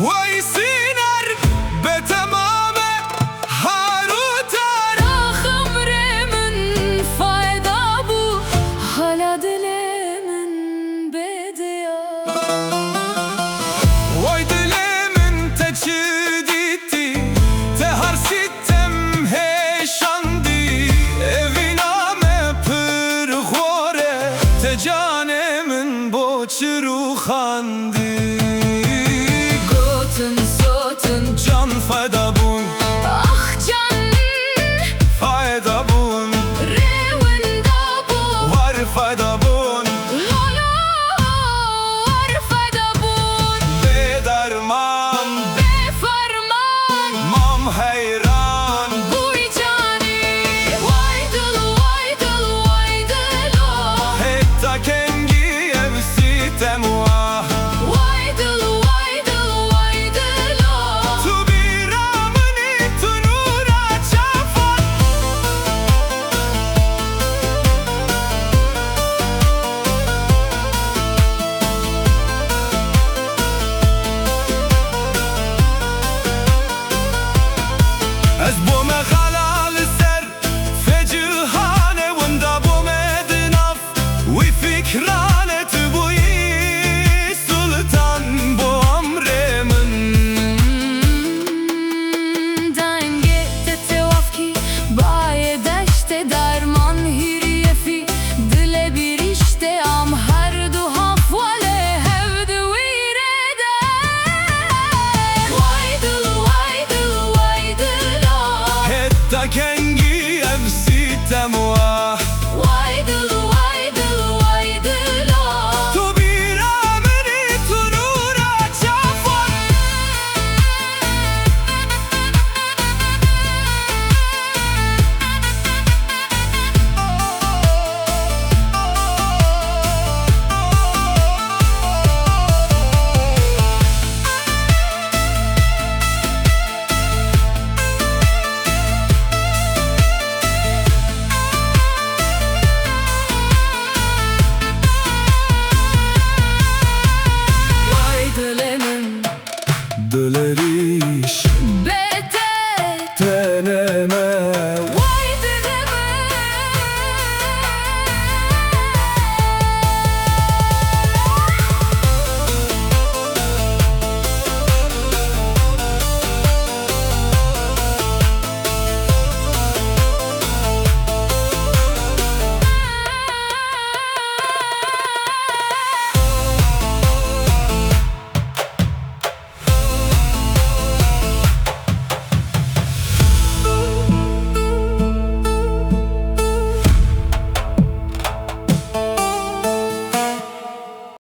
وای سینر به تمام هاروتر خمرمن fayda bu hala dilimin bediyor. وای دلمن تچدیتی te har sittem heşandi eviname pır khore te canemin boçru khandi can fayda bun Ah can fayda bun revenda bu var fayda